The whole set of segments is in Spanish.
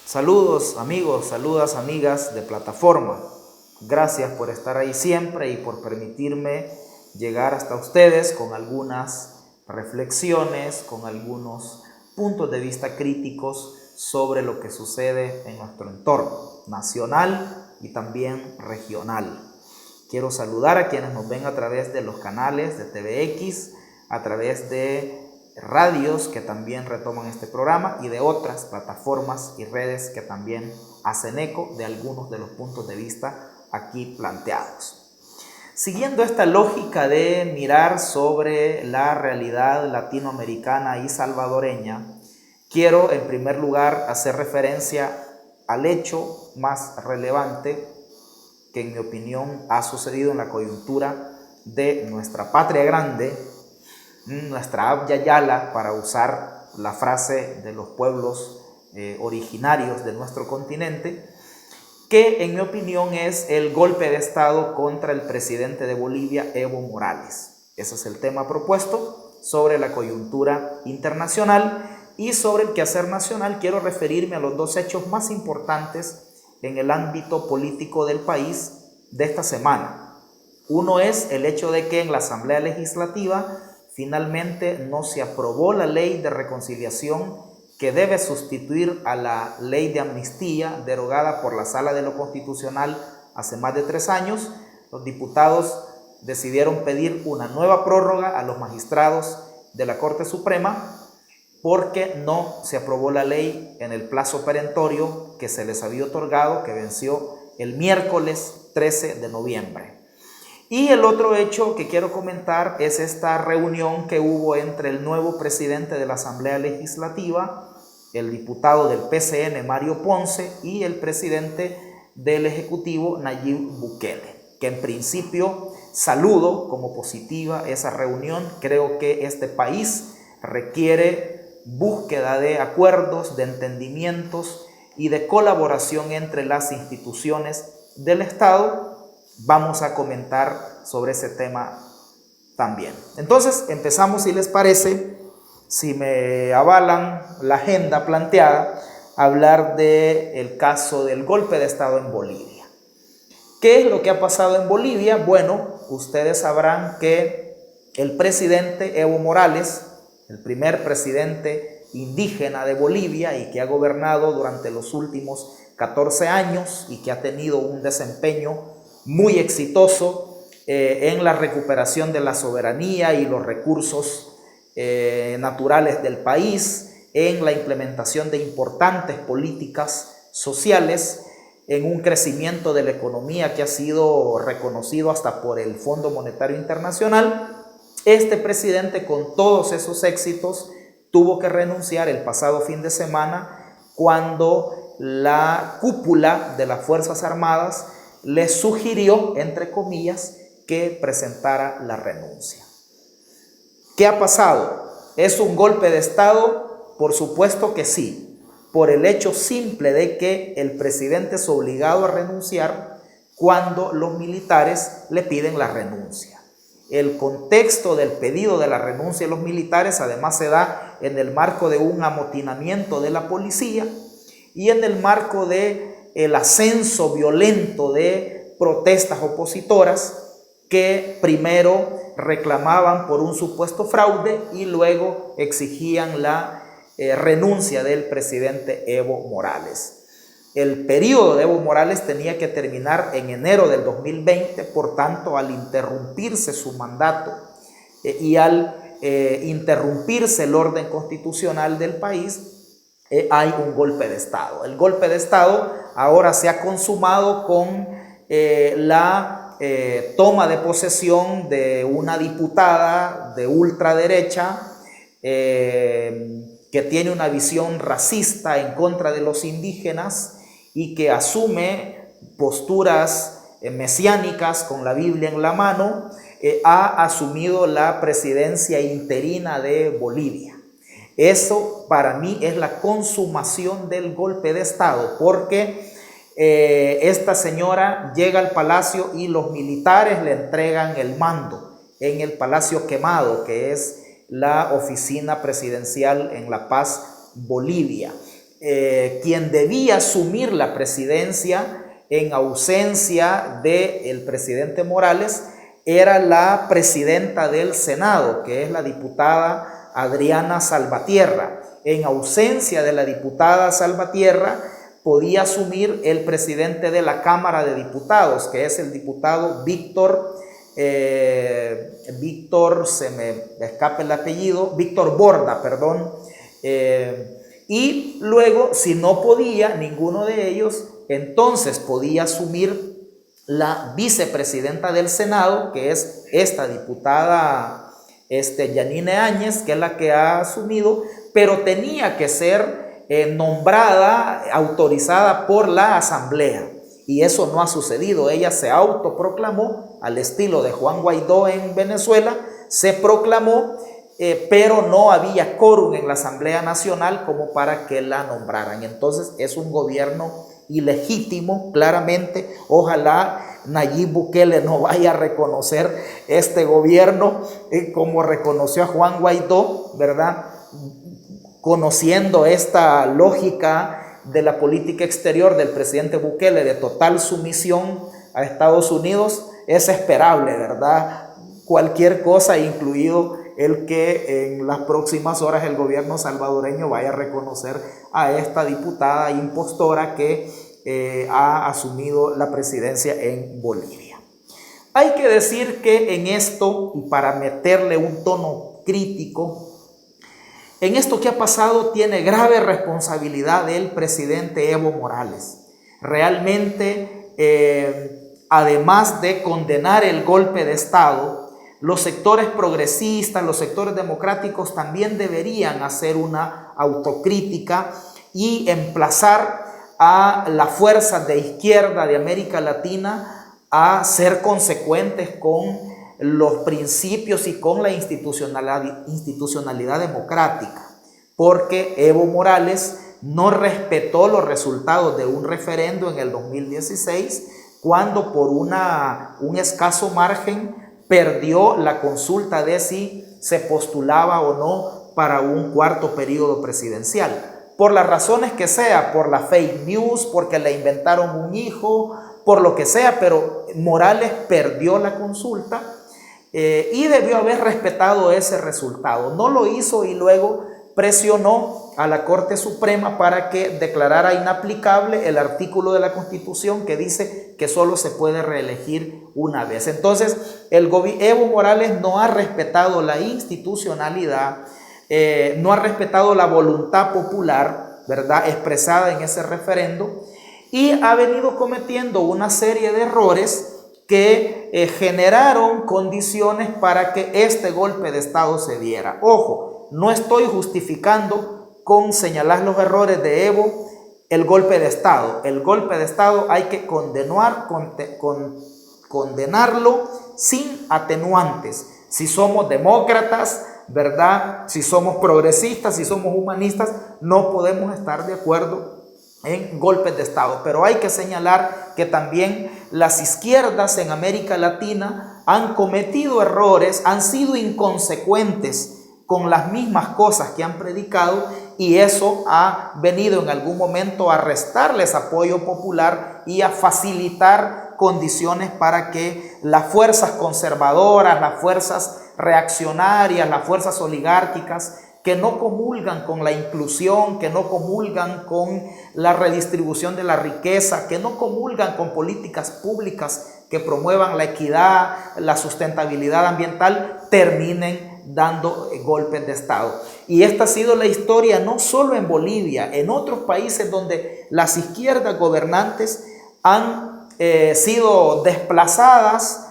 Saludos amigos, saludas amigas de plataforma. Gracias por estar ahí siempre y por permitirme llegar hasta ustedes con algunas reflexiones, con algunos puntos de vista críticos sobre lo que sucede en nuestro entorno nacional y también regional. Quiero saludar a quienes nos ven a través de los canales de TVX, a través de radios que también retoman este programa y de otras plataformas y redes que también hacen eco de algunos de los puntos de vista aquí planteados. Siguiendo esta lógica de mirar sobre la realidad latinoamericana y salvadoreña, quiero en primer lugar hacer referencia al hecho más relevante que en mi opinión ha sucedido en la coyuntura de nuestra patria grande, nuestra Abya Yala, para usar la frase de los pueblos originarios de nuestro continente, que en mi opinión es el golpe de Estado contra el presidente de Bolivia, Evo Morales. Ese es el tema propuesto sobre la coyuntura internacional, y sobre el quehacer nacional quiero referirme a los dos hechos más importantes en el ámbito político del país de esta semana. Uno es el hecho de que en la Asamblea Legislativa finalmente no se aprobó la ley de reconciliación que debe sustituir a la ley de amnistía derogada por la Sala de lo Constitucional hace más de 3 años. Los diputados decidieron pedir una nueva prórroga a los magistrados de la Corte Suprema porque no se aprobó la ley en el plazo perentorio que se les había otorgado, que venció el miércoles 13 de noviembre. Y el otro hecho que quiero comentar es esta reunión que hubo entre el nuevo presidente de la Asamblea Legislativa, el diputado del PCN Mario Ponce, y el presidente del Ejecutivo Nayib Bukele, que en principio saludo como positiva esa reunión. Creo que este país requiere búsqueda de acuerdos, de entendimientos y de colaboración entre las instituciones del Estado. Vamos a comentar sobre ese tema también. Entonces empezamos, si les parece, si me avalan la agenda planteada, a hablar del caso del golpe de Estado en Bolivia. ¿Qué es lo que ha pasado en Bolivia? Bueno, ustedes sabrán que el presidente Evo Morales, el primer presidente indígena de Bolivia y que ha gobernado durante los últimos 14 años y que ha tenido un desempeño muy exitoso en la recuperación de la soberanía y los recursos naturales del país, en la implementación de importantes políticas sociales, en un crecimiento de la economía que ha sido reconocido hasta por el Fondo Monetario Internacional. Este presidente, con todos esos éxitos, tuvo que renunciar el pasado fin de semana cuando la cúpula de las Fuerzas Armadas le sugirió, entre comillas, que presentara la renuncia. ¿Qué ha pasado? ¿Es un golpe de Estado? Por supuesto que sí, por el hecho simple de que el presidente es obligado a renunciar cuando los militares le piden la renuncia. El contexto del pedido de la renuncia de los militares además se da en el marco de un amotinamiento de la policía y en el marco de el ascenso violento de protestas opositoras que primero reclamaban por un supuesto fraude y luego exigían la renuncia del presidente Evo Morales. El periodo de Evo Morales tenía que terminar en enero del 2020, por tanto, al interrumpirse su mandato y al interrumpirse el orden constitucional del país, hay un golpe de Estado. El golpe de Estado ahora se ha consumado con la toma de posesión de una diputada de ultraderecha que tiene una visión racista en contra de los indígenas y que asume posturas mesiánicas con la Biblia en la mano. Ha asumido la presidencia interina de Bolivia. Eso para mí es la consumación del golpe de Estado, porque esta señora llega al palacio y los militares le entregan el mando en el Palacio Quemado, que es la oficina presidencial en La Paz, Bolivia. quien debía asumir la presidencia en ausencia del presidente Morales era la presidenta del Senado, que es la diputada Adriana Salvatierra. En ausencia de la diputada Salvatierra, podía asumir el presidente de la Cámara de Diputados, que es el diputado Víctor, se me escapa el apellido, Víctor Borda, perdón. Y luego, si no podía ninguno de ellos, entonces podía asumir la vicepresidenta del Senado, que es esta diputada Yanine Áñez, que es la que ha asumido, pero tenía que ser nombrada, autorizada por la Asamblea. Y eso no ha sucedido. Ella se autoproclamó, al estilo de Juan Guaidó en Venezuela, se proclamó, pero no había quórum en la Asamblea Nacional como para que la nombraran. Entonces es un gobierno ilegítimo, claramente. Ojalá Nayib Bukele no vaya a reconocer este gobierno como reconoció a Juan Guaidó, ¿verdad? Conociendo esta lógica de la política exterior del presidente Bukele de total sumisión a Estados Unidos, es esperable, ¿verdad? Cualquier cosa, incluido el que en las próximas horas el gobierno salvadoreño vaya a reconocer a esta diputada impostora que ha asumido la presidencia en Bolivia. Hay que decir que en esto, y para meterle un tono crítico, en esto que ha pasado tiene grave responsabilidad el presidente Evo Morales. Realmente, además de condenar el golpe de Estado, los sectores progresistas, los sectores democráticos también deberían hacer una autocrítica y emplazar a las fuerzas de izquierda de América Latina a ser consecuentes con los principios y con la institucionalidad democrática, porque Evo Morales no respetó los resultados de un referendo en el 2016, cuando por un escaso margen perdió la consulta de si se postulaba o no para un cuarto periodo presidencial. Por las razones que sea, por la fake news, porque le inventaron un hijo, por lo que sea, pero Morales perdió la consulta y debió haber respetado ese resultado. No lo hizo y luego presionó a la Corte Suprema para que declarara inaplicable el artículo de la Constitución que dice que solo se puede reelegir una vez. Entonces, Evo Morales no ha respetado la institucionalidad, no ha respetado la voluntad popular, ¿verdad?, expresada en ese referendo, y ha venido cometiendo una serie de errores que generaron condiciones para que este golpe de Estado se diera. Ojo, no estoy justificando con señalar los errores de Evo el golpe de Estado. El golpe de Estado hay que condenarlo sin atenuantes. Si somos demócratas, ¿verdad?, si somos progresistas, si somos humanistas, no podemos estar de acuerdo en golpes de Estado. Pero hay que señalar que también las izquierdas en América Latina han cometido errores, han sido inconsecuentes con las mismas cosas que han predicado, y eso ha venido en algún momento a restarles apoyo popular y a facilitar condiciones para que las fuerzas conservadoras, las fuerzas reaccionarias, las fuerzas oligárquicas que no comulgan con la inclusión, que no comulgan con la redistribución de la riqueza, que no comulgan con políticas públicas que promuevan la equidad, la sustentabilidad ambiental, terminen dando golpes de Estado. Y esta ha sido la historia no solo en Bolivia, en otros países donde las izquierdas gobernantes han sido desplazadas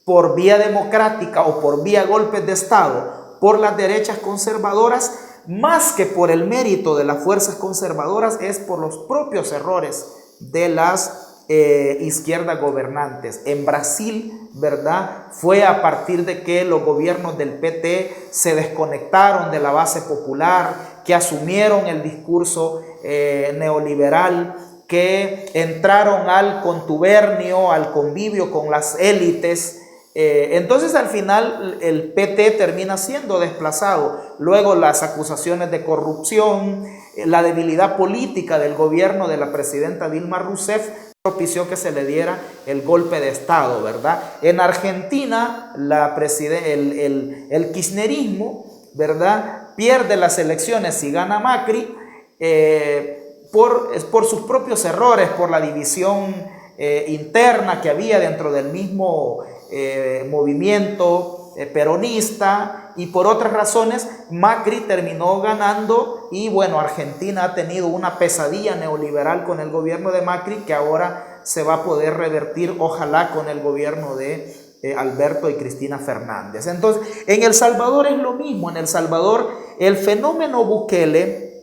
por vía democrática o por vía golpes de Estado por las derechas conservadoras, más que por el mérito de las fuerzas conservadoras, es por los propios errores de las izquierdas gobernantes. En Brasil, ¿verdad?, fue a partir de que los gobiernos del PT se desconectaron de la base popular, que asumieron el discurso neoliberal, que entraron al contubernio, al convivio con las élites Entonces al final el PT termina siendo desplazado. Luego las acusaciones de corrupción, la debilidad política del gobierno de la presidenta Dilma Rousseff propició que se le diera el golpe de Estado, ¿verdad? En Argentina el kirchnerismo, ¿verdad?, pierde las elecciones y gana Macri por sus propios errores, por la división interna que había dentro del mismo movimiento peronista, y por otras razones Macri terminó ganando. Y bueno, Argentina ha tenido una pesadilla neoliberal con el gobierno de Macri, que ahora se va a poder revertir, ojalá, con el gobierno de Alberto y Cristina Fernández. Entonces, en El Salvador es lo mismo. En El Salvador el fenómeno Bukele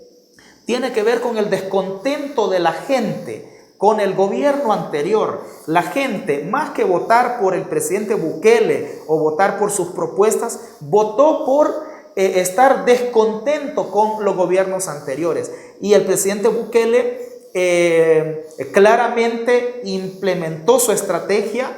tiene que ver con el descontento de la gente con el gobierno anterior. La gente, más que votar por el presidente Bukele o votar por sus propuestas, votó por estar descontento con los gobiernos anteriores. Y el presidente Bukele claramente implementó su estrategia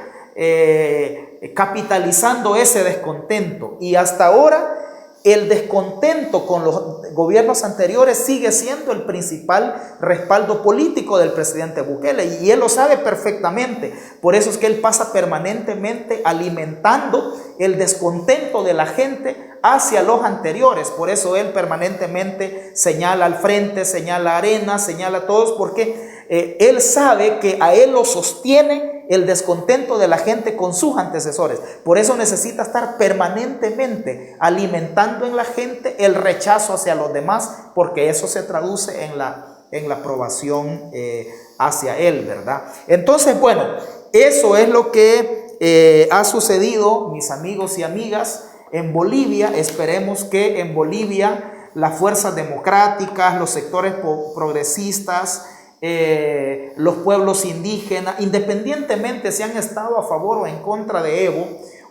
capitalizando ese descontento. Y hasta ahora el descontento con los gobiernos anteriores sigue siendo el principal respaldo político del presidente Bukele, y él lo sabe perfectamente. Por eso es que él pasa permanentemente alimentando el descontento de la gente hacia los anteriores. Por eso él permanentemente señala al frente, señala a Arena, señala a todos, porque él sabe que a él lo sostiene el descontento de la gente con sus antecesores. Por eso necesita estar permanentemente alimentando en la gente el rechazo hacia los demás, porque eso se traduce en la aprobación hacia él, ¿verdad? Entonces, bueno, eso es lo que ha sucedido, mis amigos y amigas, en Bolivia. Esperemos que en Bolivia las fuerzas democráticas, los sectores progresistas, los pueblos indígenas, independientemente si han estado a favor o en contra de Evo,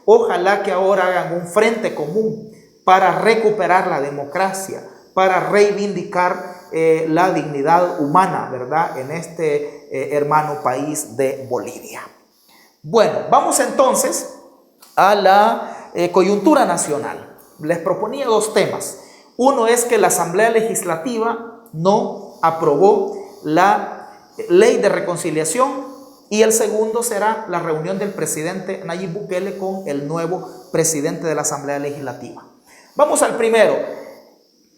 ojalá que ahora hagan un frente común para recuperar la democracia, para reivindicar la dignidad humana, ¿verdad?, en este hermano país de Bolivia. Bueno, vamos entonces a la coyuntura nacional. Les proponía dos temas. Uno es que la Asamblea Legislativa no aprobó la ley de reconciliación, y el segundo será la reunión del presidente Nayib Bukele con el nuevo presidente de la Asamblea Legislativa. Vamos al primero.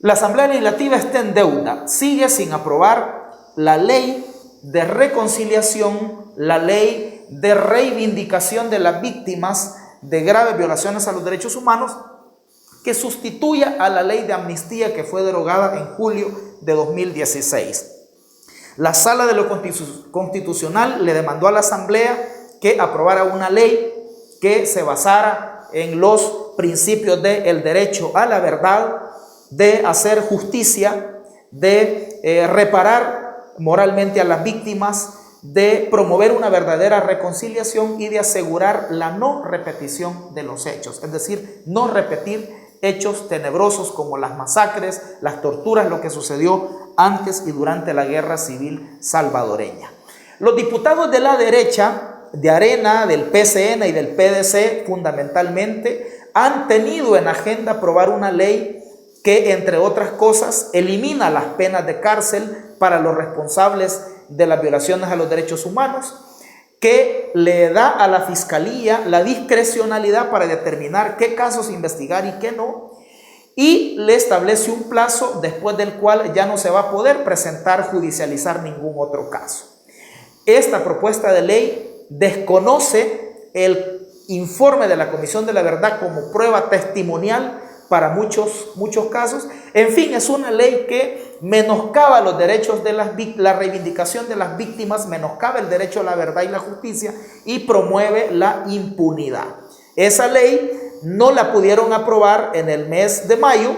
La Asamblea Legislativa está en deuda, sigue sin aprobar la ley de reconciliación, la ley de reivindicación de las víctimas de graves violaciones a los derechos humanos, que sustituya a la ley de amnistía que fue derogada en julio de 2016. La Sala de lo Constitucional le demandó a la Asamblea que aprobara una ley que se basara en los principios del derecho a la verdad, de hacer justicia, de reparar moralmente a las víctimas, de promover una verdadera reconciliación y de asegurar la no repetición de los hechos, es decir, no repetir hechos tenebrosos como las masacres, las torturas, lo que sucedió antes y durante la guerra civil salvadoreña. Los diputados de la derecha, de Arena, del PCN y del PDC fundamentalmente, han tenido en agenda aprobar una ley que, entre otras cosas, elimina las penas de cárcel para los responsables de las violaciones a los derechos humanos, que le da a la Fiscalía la discrecionalidad para determinar qué casos investigar y qué no, y le establece un plazo después del cual ya no se va a poder presentar, judicializar ningún otro caso. Esta propuesta de ley desconoce el informe de la Comisión de la Verdad como prueba testimonial para muchos casos. En fin, es una ley que menoscaba los derechos de la reivindicación de las víctimas, menoscaba el derecho a la verdad y la justicia y promueve la impunidad. Esa ley no la pudieron aprobar en el mes de mayo,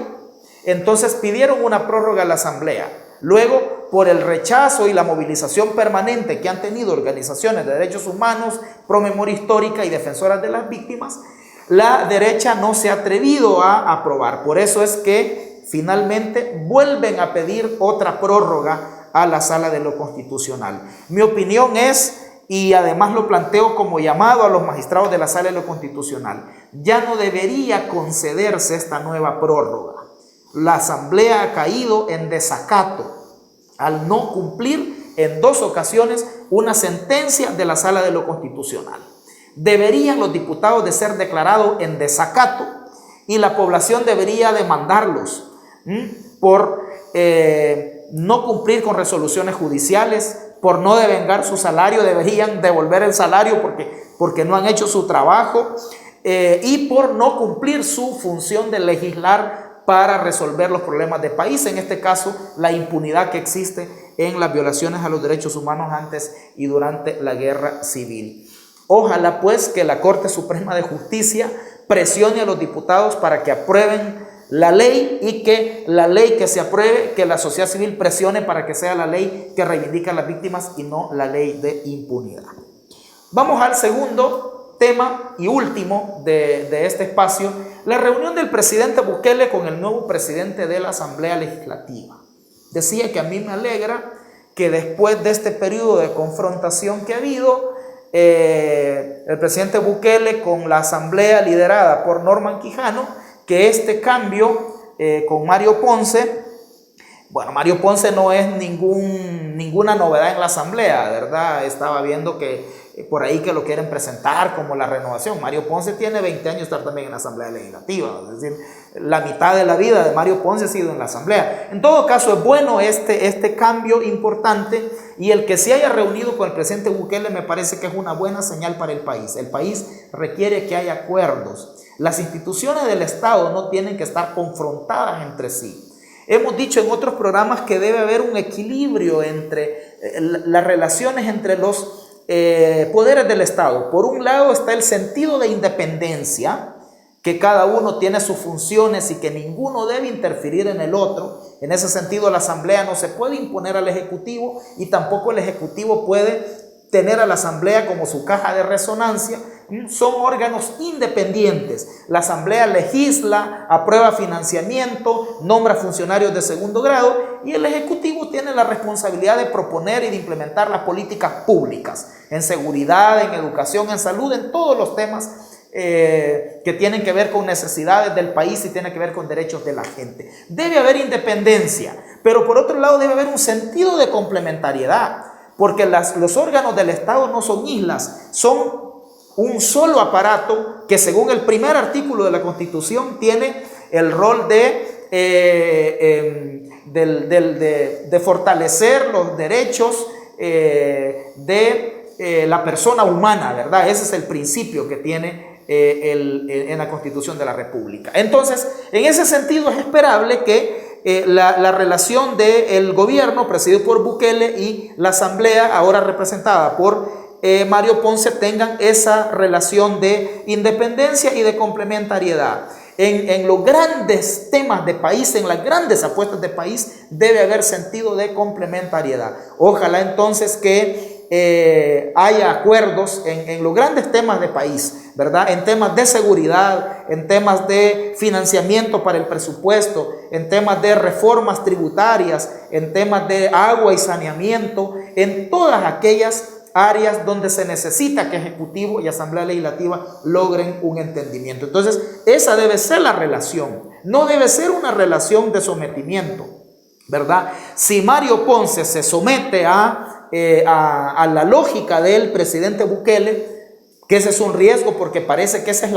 entonces pidieron una prórroga a la Asamblea. Luego, por el rechazo y la movilización permanente que han tenido organizaciones de derechos humanos, Promemoria Histórica y defensoras de las víctimas, la derecha no se ha atrevido a aprobar. Por eso es que finalmente vuelven a pedir otra prórroga a la Sala de lo Constitucional. Mi opinión es y además lo planteo como llamado a los magistrados de la Sala de lo Constitucional. Ya no debería concederse esta nueva prórroga. La Asamblea ha caído en desacato al no cumplir en 2 ocasiones una sentencia de la Sala de lo Constitucional. Deberían los diputados de ser declarados en desacato y la población debería demandarlos por no cumplir con resoluciones judiciales, por no devengar su salario, deberían devolver el salario porque no han hecho su trabajo, y por no cumplir su función de legislar para resolver los problemas del país, en este caso la impunidad que existe en las violaciones a los derechos humanos antes y durante la guerra civil. Ojalá pues que la Corte Suprema de Justicia presione a los diputados para que aprueben la ley, y que la ley que se apruebe, que la sociedad civil presione para que sea la ley que reivindica a las víctimas y no la ley de impunidad. Vamos al segundo tema y último de este espacio, la reunión del presidente Bukele con el nuevo presidente de la Asamblea Legislativa. Decía que a mí me alegra que después de este periodo de confrontación que ha habido, el presidente Bukele con la Asamblea liderada por Norman Quijano, que este cambio con Mario Ponce, bueno, Mario Ponce no es ninguna novedad en la Asamblea, ¿verdad? Estaba viendo que por ahí que lo quieren presentar como la renovación. Mario Ponce tiene 20 años de estar también en la Asamblea Legislativa, es decir, la mitad de la vida de Mario Ponce ha sido en la Asamblea. En todo caso, es bueno este cambio importante, y el que se haya reunido con el presidente Bukele me parece que es una buena señal para el país. El país requiere que haya acuerdos. Las instituciones del Estado no tienen que estar confrontadas entre sí. Hemos dicho en otros programas que debe haber un equilibrio entre las relaciones entre los poderes del Estado. Por un lado está el sentido de independencia, que cada uno tiene sus funciones y que ninguno debe interferir en el otro. En ese sentido, la Asamblea no se puede imponer al Ejecutivo, y tampoco el Ejecutivo puede tener a la Asamblea como su caja de resonancia. Son órganos independientes. La Asamblea legisla, aprueba financiamiento, nombra funcionarios de segundo grado, y el Ejecutivo tiene la responsabilidad de proponer y de implementar las políticas públicas en seguridad, en educación, en salud, en todos los temas que tienen que ver con necesidades del país y tienen que ver con derechos de la gente. Debe haber independencia, pero por otro lado debe haber un sentido de complementariedad, porque los órganos del Estado no son islas, son un solo aparato que, según el primer artículo de la Constitución, tiene el rol de fortalecer los derechos de la persona humana, ¿verdad? Ese es el principio que tiene en la Constitución de la República. Entonces, en ese sentido es esperable que la relación del gobierno presidido por Bukele y la Asamblea, ahora representada por Mario Ponce, tengan esa relación de independencia y de complementariedad. En los grandes temas de país, en las grandes apuestas de país, debe haber sentido de complementariedad. Ojalá entonces que haya acuerdos en los grandes temas de país, ¿verdad? En temas de seguridad, en temas de financiamiento para el presupuesto, en temas de reformas tributarias, en temas de agua y saneamiento, en todas aquellas áreas donde se necesita que Ejecutivo y Asamblea Legislativa logren un entendimiento. Entonces, esa debe ser la relación, no debe ser una relación de sometimiento, ¿verdad? Si Mario Ponce se somete a la lógica del presidente Bukele, que ese es un riesgo, porque parece que esa es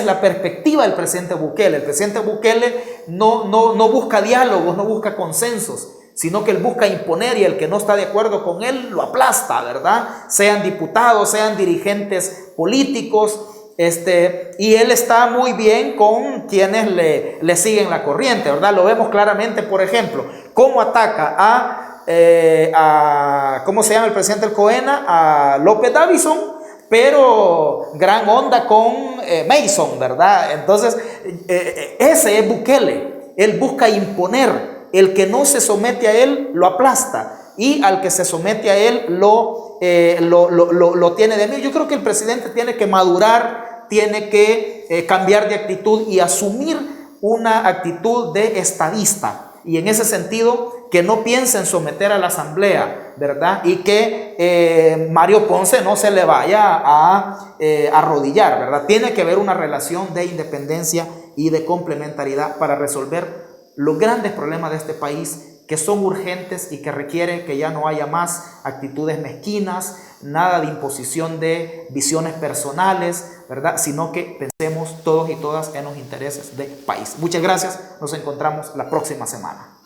la perspectiva del presidente Bukele. El presidente Bukele no busca diálogos, no busca consensos, sino que él busca imponer, y el que no está de acuerdo con él lo aplasta, ¿verdad? Sean diputados, sean dirigentes políticos, y él está muy bien con quienes le siguen la corriente, ¿verdad? Lo vemos claramente, por ejemplo, cómo ataca ¿cómo se llama el presidente del COENA? A López Davison, pero gran onda con Mason, ¿verdad? Entonces, ese es Bukele. Él busca imponer. El que no se somete a él lo aplasta, y al que se somete a él lo tiene de mí. Yo creo que el presidente tiene que madurar, tiene que cambiar de actitud y asumir una actitud de estadista. Y en ese sentido, que no piensen someter a la asamblea, ¿verdad? Y que Mario Ponce no se le vaya a arrodillar, ¿verdad? Tiene que haber una relación de independencia y de complementariedad para resolver los grandes problemas de este país, que son urgentes y que requieren que ya no haya más actitudes mezquinas, nada de imposición de visiones personales, ¿verdad? Sino que pensemos todos y todas en los intereses del país. Muchas gracias, nos encontramos la próxima semana.